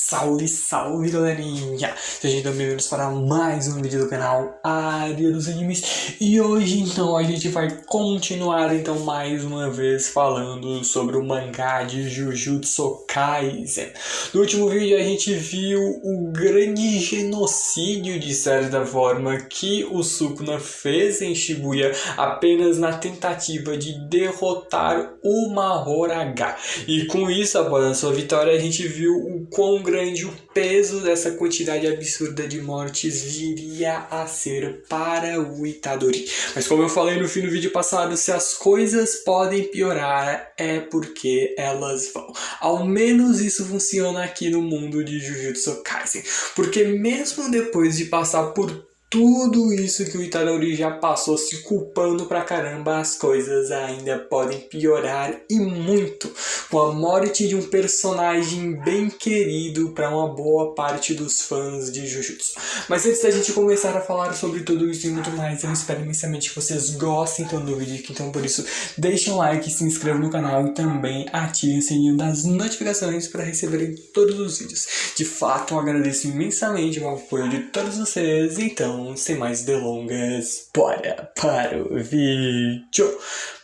Salve, salve galerinha! Sejam bem-vindos para mais um vídeo do canal Área dos Animes. E hoje então a gente vai continuar então mais uma vez falando sobre o mangá de Jujutsu Kaisen. No último vídeo a gente viu o grande genocídio, de certa forma, que o Sukuna fez em Shibuya apenas na tentativa de derrotar o Mahoraga. E com isso, após a sua vitória, a gente viu o quão grande o peso dessa quantidade absurda de mortes viria a ser para o Itadori. Mas como eu falei no fim do vídeo passado, se as coisas podem piorar, é porque elas vão. Ao menos isso funciona aqui no mundo de Jujutsu Kaisen. Porque mesmo depois de passar por tudo isso que o Itadori já passou, se culpando pra caramba, as coisas ainda podem piorar e muito, com a morte de um personagem bem querido para uma boa parte dos fãs de Jujutsu. Mas antes da gente começar a falar sobre tudo isso e muito mais, eu espero imensamente que vocês gostem então do vídeo, então por isso deixem um like, se inscrevam no canal e também ativem o sininho das notificações para receberem todos os vídeos. De fato, eu agradeço imensamente o apoio de todos vocês, então sem mais delongas, bora para o vídeo.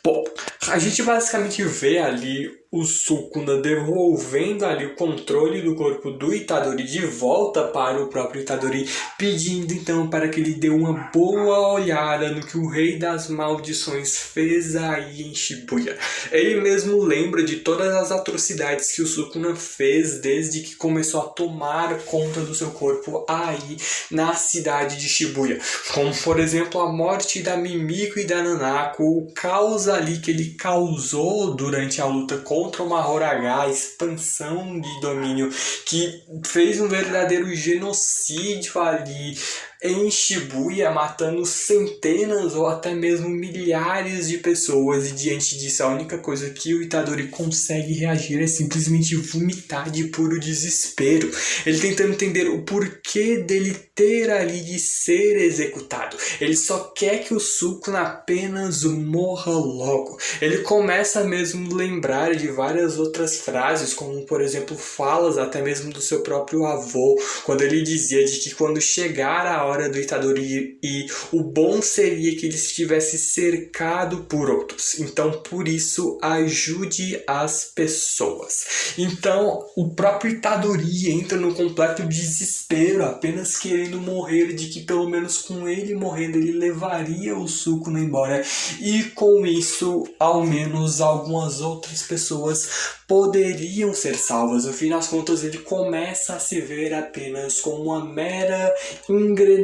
Bom, a gente basicamente vê ali o Sukuna devolvendo ali o controle do corpo do Itadori de volta para o próprio Itadori, pedindo então para que ele dê uma boa olhada no que o Rei das Maldições fez aí em Shibuya. Ele mesmo lembra de todas as atrocidades que o Sukuna fez desde que começou a tomar conta do seu corpo aí na cidade de Shibuya. Como, por exemplo, a morte da Mimiko e da Nanako, o caos ali que ele causou durante a luta contra o Mahoraga, a expansão de domínio que fez um verdadeiro genocídio ali em Shibuya, matando centenas ou até mesmo milhares de pessoas, e diante disso a única coisa que o Itadori consegue reagir é simplesmente vomitar de puro desespero. Ele tentando entender o porquê dele ter ali de ser executado. Ele só quer que o Sukuna apenas morra logo. Ele começa mesmo a lembrar de várias outras frases, como por exemplo falas até mesmo do seu próprio avô, quando ele dizia de que quando chegar a hora do Itadori ir, o bom seria que ele estivesse cercado por outros. Então, por isso, ajude as pessoas. Então, o próprio Itadori entra no completo desespero, apenas querendo morrer, de que pelo menos com ele morrendo, ele levaria o Sukuna embora. E com isso, ao menos algumas outras pessoas poderiam ser salvas. No fim das contas, ele começa a se ver apenas como uma mera engrenagem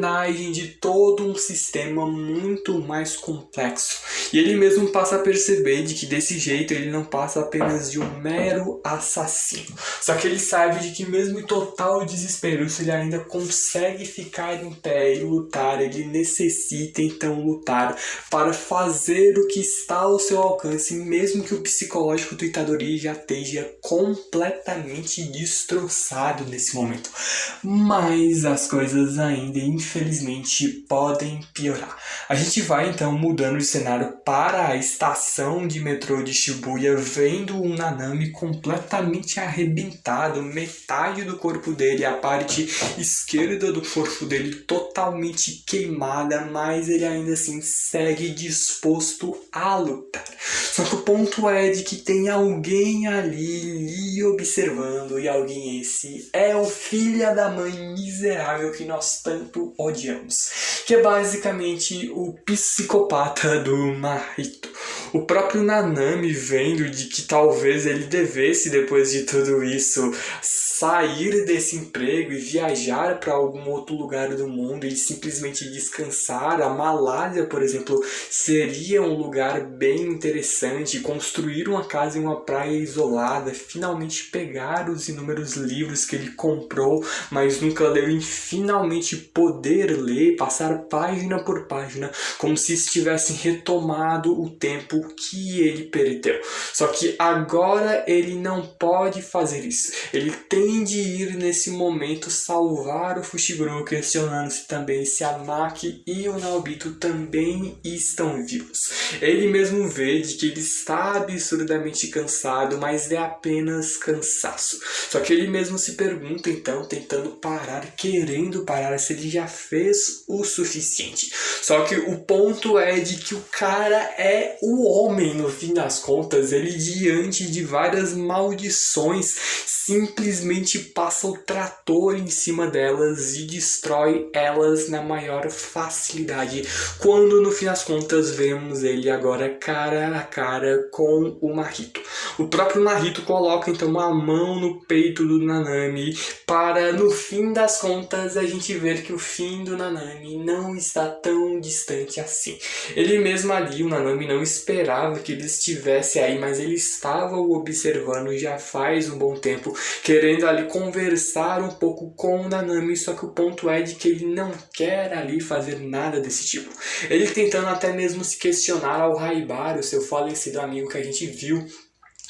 de todo um sistema muito mais complexo. E ele mesmo passa a perceber de que desse jeito ele não passa apenas de um mero assassino. Só que ele sabe de que mesmo em total desespero, se ele ainda consegue ficar em pé e lutar, ele necessita então lutar para fazer o que está ao seu alcance, mesmo que o psicológico do Itadori já esteja completamente destroçado nesse momento. Mas as coisas ainda, infelizmente, podem piorar. A gente vai então mudando de cenário para a estação de metrô de Shibuya, vendo o Nanami completamente arrebentado, metade do corpo dele, a parte esquerda do corpo dele totalmente queimada, mas ele ainda assim segue disposto a lutar. Só que o ponto é de que tem alguém ali lhe observando, e alguém esse é o filho da mãe miserável que nós tanto odiamos, que é basicamente o psicopata do Mahito. O próprio Nanami, vendo de que talvez ele devesse, depois de tudo isso, sair desse emprego e viajar para algum outro lugar do mundo e simplesmente descansar. A Malásia, por exemplo, seria um lugar bem interessante, construir uma casa em uma praia isolada, finalmente pegar os inúmeros livros que ele comprou, mas nunca leu, e finalmente poder ler, passar página por página, como se estivesse retomado o tempo que ele perdeu. Só que agora ele não pode fazer isso. Ele tem tem de ir nesse momento salvar o Fushiguro, questionando-se também se a Maki e o Naobito também estão vivos. Ele mesmo vê de que ele está absurdamente cansado, mas é apenas cansaço. Só que ele mesmo se pergunta então, tentando parar, querendo parar, se ele já fez o suficiente. Só que o ponto é de que o cara é o homem, no fim das contas. Ele, diante de várias maldições, simplesmente passa o trator em cima delas e destrói elas na maior facilidade, quando no fim das contas vemos ele agora cara a cara com o Mahito. O próprio Mahito coloca então a mão no peito do Nanami para, no fim das contas, a gente ver que o fim do Nanami não está tão distante assim. Ele mesmo ali, o Nanami, não esperava que ele estivesse aí, mas ele estava o observando já faz um bom tempo, querendo ali conversar um pouco com o Nanami, só que o ponto é de que ele não quer ali fazer nada desse tipo. Ele tentando até mesmo se questionar ao Haibara, o seu falecido amigo que a gente viu,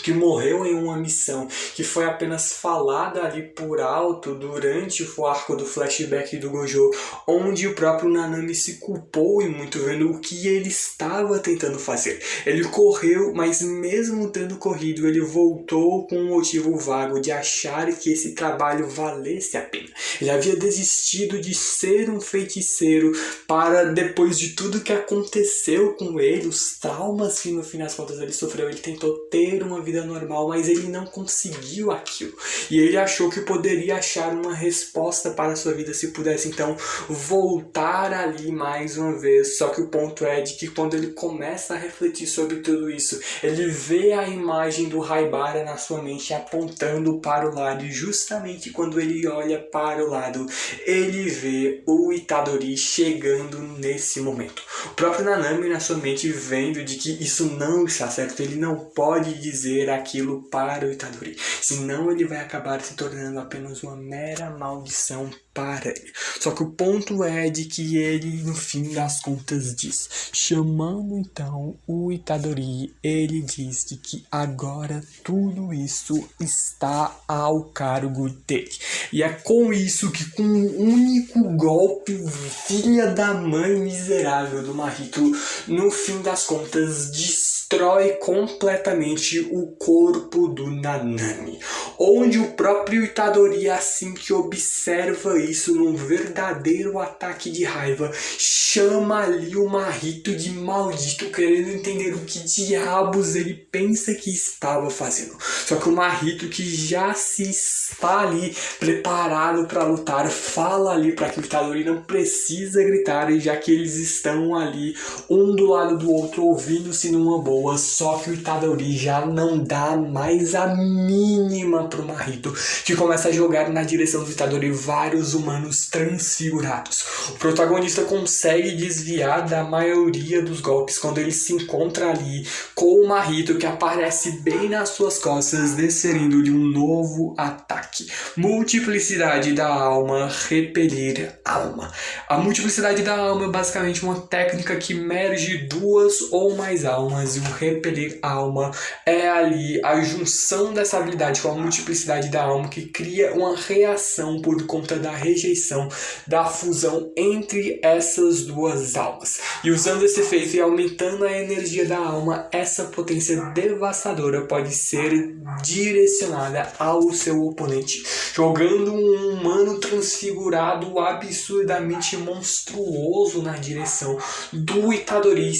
que morreu em uma missão que foi apenas falada ali por alto durante o arco do flashback do Gojo, onde o próprio Nanami se culpou e muito, vendo o que ele estava tentando fazer. Ele correu, mas mesmo tendo corrido, ele voltou com um motivo vago de achar que esse trabalho valesse a pena. Ele havia desistido de ser um feiticeiro para, depois de tudo que aconteceu com ele, os traumas que no fim das contas ele sofreu, ele tentou ter uma vida normal, mas ele não conseguiu aquilo. E ele achou que poderia achar uma resposta para a sua vida se pudesse então voltar ali mais uma vez. Só que o ponto é de que quando ele começa a refletir sobre tudo isso, ele vê a imagem do Haibara na sua mente apontando para o lado, e justamente quando ele olha para o lado, ele vê o Itadori chegando nesse momento. O próprio Nanami na sua mente vendo de que isso não está certo, ele não pode dizer aquilo para o Itadori, senão ele vai acabar se tornando apenas uma mera maldição para ele. Só que o ponto é de que ele, no fim das contas, diz, chamando então o Itadori, ele diz de que agora tudo isso está ao cargo dele. E é com isso que, com um único golpe, filha da mãe miserável do Mahito, no fim das contas, destrói completamente o corpo do Nanami, onde o próprio Itadori, assim que observa isso num verdadeiro ataque de raiva, chama ali o Mahito de maldito, querendo entender o que diabos ele pensa que estava fazendo. Só que o Mahito, que já se está ali preparado para lutar, fala ali para que o Itadori não precisa gritar, já que eles estão ali um do lado do outro ouvindo-se numa boa. Só que o Itadori já não dá mais a mínima pro Mahito, que começa a jogar na direção do Itadori vários humanos transfigurados. O protagonista consegue desviar da maioria dos golpes quando ele se encontra ali com o Mahito, que aparece bem nas suas costas, desferindo-lhe um novo ataque. Multiplicidade da alma, repelir alma. A multiplicidade da alma é basicamente uma técnica que merge duas ou mais almas, e o repelir alma é ali a junção dessa habilidade com a multiplicidade da alma, que cria uma reação por conta da rejeição da fusão entre essas duas almas. E usando esse efeito e aumentando a energia da alma, essa potência devastadora pode ser direcionada ao seu oponente, jogando um humano transfigurado absurdamente monstruoso na direção do Itadori,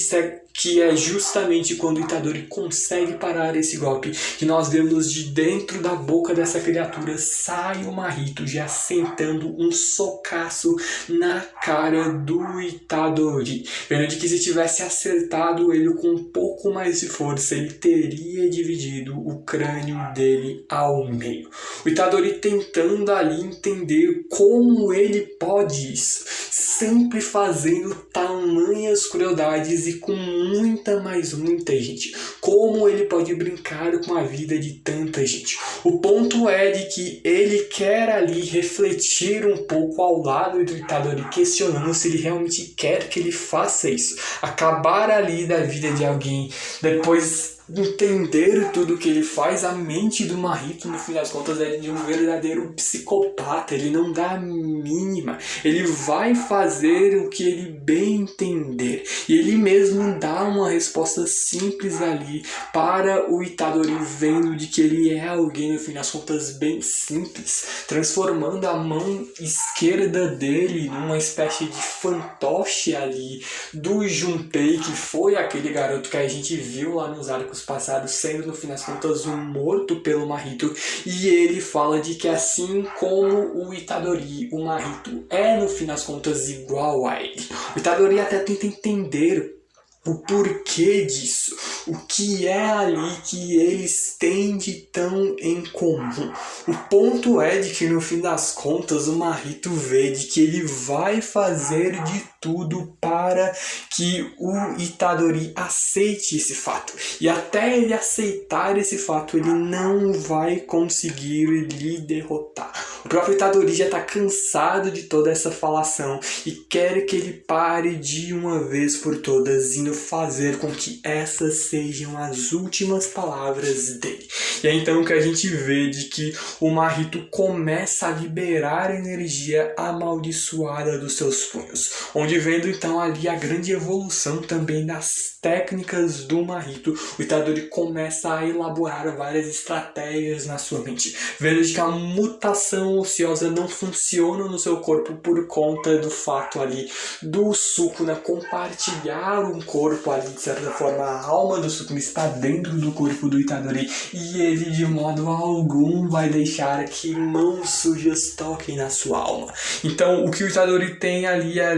que é justamente quando o Itadori consegue parar esse golpe, que nós vemos de dentro da boca dessa criatura sai o Mahito já sentando um socaço na cara do Itadori, vendo de que se tivesse acertado ele com um pouco mais de força, ele teria dividido o crânio dele ao meio. O Itadori tentando ali entender como ele pode isso, sempre fazendo tamanhas crueldades e com muita gente. Como ele pode brincar com a vida de tanta gente? O ponto é de que ele quer ali refletir um pouco ao lado do Itadori, questionando se ele realmente quer que ele faça isso. Acabar ali da vida de alguém, depois entender tudo que ele faz, a mente do Mahito, no fim das contas, é de um verdadeiro psicopata. Ele não dá a mínima. Ele vai fazer o que ele bem entender. E ele mesmo dá uma resposta simples ali para o Itadori, vendo de que ele é alguém, no fim das contas, bem simples, transformando a mão esquerda dele numa espécie de fantoche ali do Junpei, que foi aquele garoto que a gente viu lá nos arcos passados, sendo no fim das contas um morto pelo Mahito. E ele fala de que assim como o Itadori, o Mahito é no fim das contas igual a ele. O Itadori até tenta entender o porquê disso, o que é ali que eles têm de tão em comum. O ponto é de que no fim das contas o Mahito vê de que ele vai fazer de tudo para que o Itadori aceite esse fato. E até ele aceitar esse fato, ele não vai conseguir lhe derrotar. O próprio Itadori já está cansado de toda essa falação e quer que ele pare de uma vez por todas, indo fazer com que essas sejam as últimas palavras dele. E é então que a gente vê de que o Mahito começa a liberar a energia amaldiçoada dos seus punhos, onde vendo então ali a grande evolução também das técnicas do Mahito, o Itadori começa a elaborar várias estratégias na sua mente, vendo de que a mutação ociosa não funciona no seu corpo por conta do fato ali do Sukuna compartilhar um corpo ali, de certa forma a alma do Sukuna está dentro do corpo do Itadori, e ele de modo algum vai deixar que mãos sujas toquem na sua alma. Então o que o Itadori tem ali é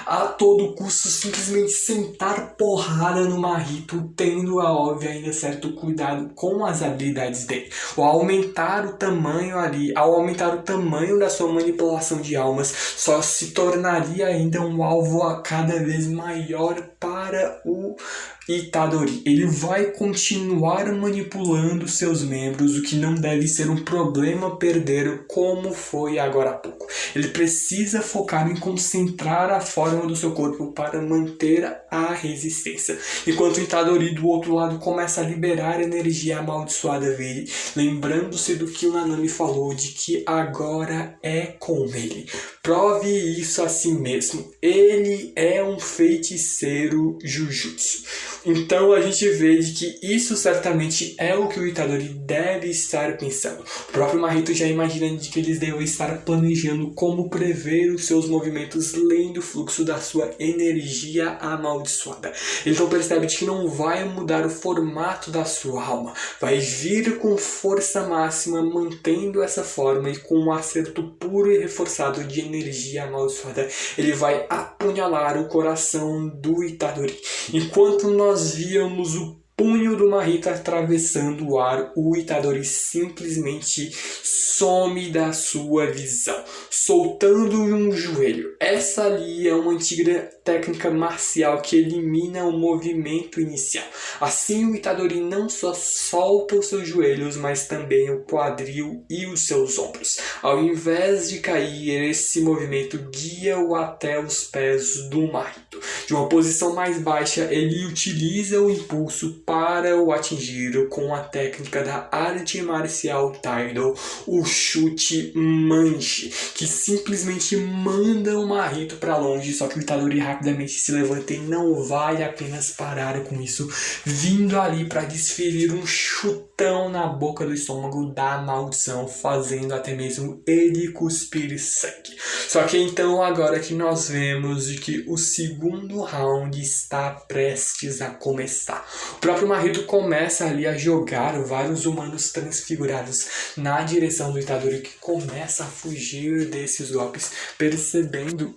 a todo custo simplesmente sentar porrada no Mahito, tendo a óbvio ainda certo cuidado com as habilidades dele. Ao aumentar o tamanho ali, ao aumentar o tamanho da sua manipulação de almas, só se tornaria ainda um alvo a cada vez maior para o Itadori. Ele vai continuar manipulando seus membros, o que não deve ser um problema perder como foi agora há pouco. Ele precisa focar em concentrar a forma do seu corpo para manter a resistência. Enquanto o Itadori do outro lado começa a liberar energia amaldiçoada dele, lembrando-se do que o Nanami falou, de que agora é com ele. Prove isso a si mesmo. Ele é um feiticeiro Jujutsu. Então a gente vê de que isso certamente é o que o Itadori deve estar pensando. O próprio Mahito já imagina de que eles devem estar planejando como prever os seus movimentos, lendo o fluxo da sua energia amaldiçoada. Ele então percebe de que não vai mudar o formato da sua alma, vai vir com força máxima, mantendo essa forma, e com um acerto puro e reforçado de energia amaldiçoada, ele vai apunhalar o coração do Itadori. Enquanto nós víamos o punho do Mahito atravessando o ar, o Itadori simplesmente some da sua visão, soltando um joelho. Essa ali é uma antiga técnica marcial que elimina o movimento inicial. Assim, o Itadori não só solta os seus joelhos, mas também o quadril e os seus ombros. Ao invés de cair, esse movimento guia-o até os pés do Mahito. De uma posição mais baixa, ele utiliza o impulso para o atingir com a técnica da arte marcial Taido, o chute Manji, que simplesmente manda o Mahito para longe. Só que o Itadori rapidamente se levanta e não vai apenas parar com isso, vindo ali para desferir um chutão na boca do estômago da maldição, fazendo até mesmo ele cuspir sangue. Só que então agora que nós vemos de que o segundo round está prestes a começar, o próprio Mahito começa ali a jogar vários humanos transfigurados na direção do Itadori, que começa a fugir desses golpes, percebendo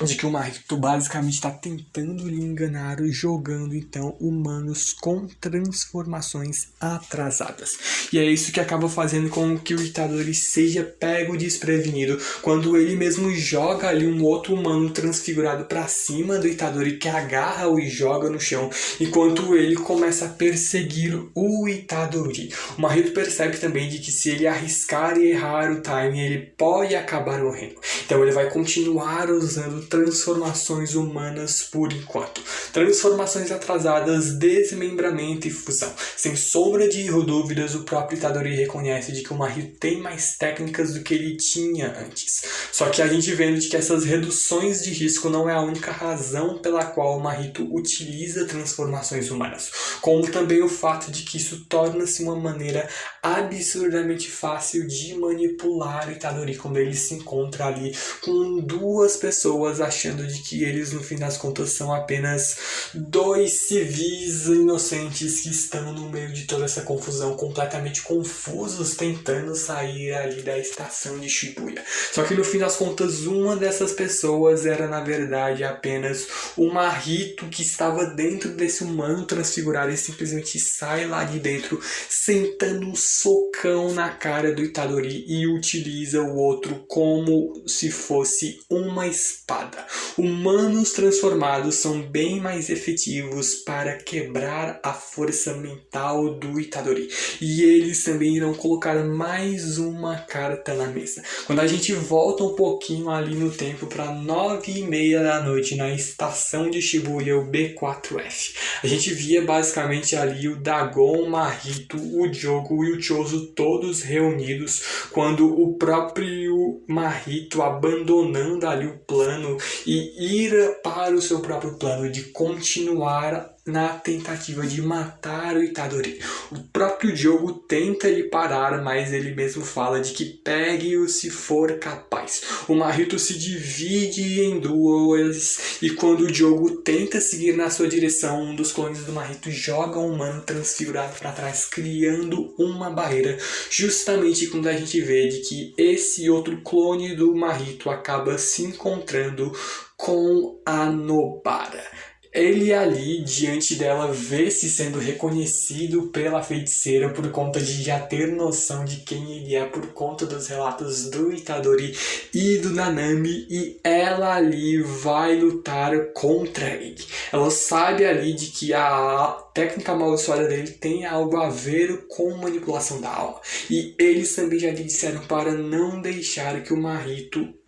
de que o Mahito basicamente está tentando lhe enganar, jogando então humanos com transformações atrasadas. E é isso que acaba fazendo com que o Itadori seja pego desprevenido, quando ele mesmo joga ali um outro humano transfigurado para cima do Itadori, que agarra-o e joga no chão, enquanto ele começa a perseguir o Itadori. O Mahito percebe também de que se ele arriscar e errar o timing, ele pode acabar morrendo. Então ele vai continuar usando transformações humanas por enquanto. Transformações atrasadas, desmembramento e fusão. Sem sombra de dúvidas, o próprio Itadori reconhece de que o Mahito tem mais técnicas do que ele tinha antes. Só que a gente vendo de que essas reduções de risco não é a única razão pela qual o Mahito utiliza transformações humanas, como também o fato de que isso torna-se uma maneira absurdamente fácil de manipular o Itadori quando ele se encontra ali com duas pessoas achando de que eles no fim das contas são apenas dois civis inocentes que estão no meio de toda essa confusão, completamente confusos, tentando sair ali da estação de Shibuya. Só que no fim das contas, uma dessas pessoas era na verdade apenas o Mahito, que estava dentro desse humano transfigurado e simplesmente sai lá de dentro, sentando um socão na cara do Itadori e utiliza o outro como se fosse uma espada. Humanos transformados são bem mais efetivos para quebrar a força mental do Itadori. E eles também irão colocar mais uma carta na mesa. Quando a gente volta um pouquinho ali no tempo para 9h30 da noite na estação de Shibuya, o B4F, a gente via basicamente ali o Dagon, o Mahito, o Jogo e o Choso todos reunidos, quando o próprio Mahito abandonando ali o plano e ir para o seu próprio plano de continuar na tentativa de matar o Itadori. O próprio Jogo tenta lhe parar, mas ele mesmo fala de que pegue-o se for capaz. O Mahito se divide em duas e quando o Jogo tenta seguir na sua direção, um dos clones do Mahito joga um humano transfigurado para trás, criando uma barreira, justamente quando a gente vê de que esse outro clone do Mahito acaba se encontrando com a Nobara. Ele ali, diante dela, vê-se sendo reconhecido pela feiticeira por conta de já ter noção de quem ele é por conta dos relatos do Itadori e do Nanami, e ela ali vai lutar contra ele. Ela sabe ali de que a técnica amaldiçoada dele tem algo a ver com manipulação da alma, e eles também já lhe disseram para não deixar que o Mahito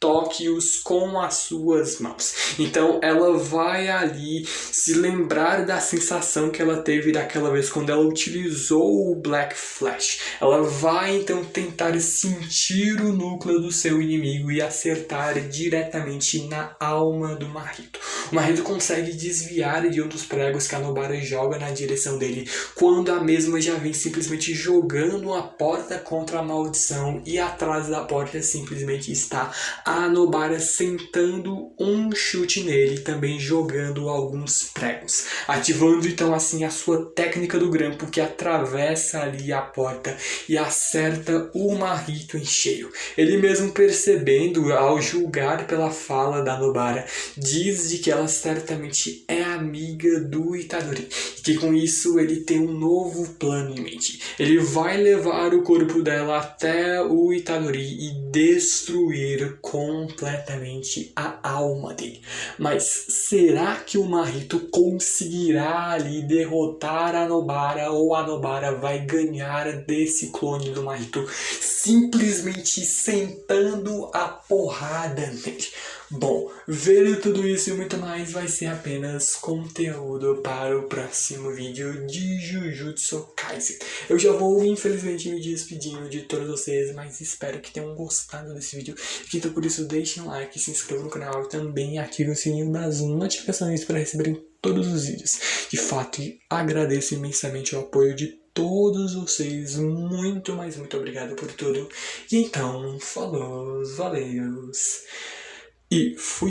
toque-os com as suas mãos. Então ela vai ali se lembrar da sensação que ela teve daquela vez quando ela utilizou o Black Flash. Ela vai então tentar sentir o núcleo do seu inimigo e acertar diretamente na alma do Mahito. O Mahito consegue desviar de um dos pregos que a Nobara joga na direção dele, quando a mesma já vem simplesmente jogando a porta contra a maldição, e atrás da porta simplesmente está a Nobara sentando um chute nele, também jogando alguns pregos, ativando então assim a sua técnica do grampo, que atravessa ali a porta e acerta o Mahito em cheio. Ele mesmo percebendo, ao julgar pela fala da Nobara, diz de que ela certamente é amiga do Itadori, e que com isso ele tem um novo plano em mente. Ele vai levar o corpo dela até o Itadori e destruir completamente a alma dele. Mas será que o Mahito conseguirá ali derrotar a Nobara, ou a Nobara vai ganhar desse clone do Mahito simplesmente sentando a porrada nele? Bom, ver tudo isso e muito mais vai ser apenas conteúdo para o próximo vídeo de Jujutsu Kaisen. Eu já vou infelizmente me despedindo de todos vocês, mas espero que tenham gostado desse vídeo. Então por isso deixem um like, se inscrevam no canal e também ativem o sininho das notificações para receberem todos os vídeos. De fato, agradeço imensamente o apoio de todos vocês, muito, mas muito obrigado por tudo. E então, falou, valeu e fui.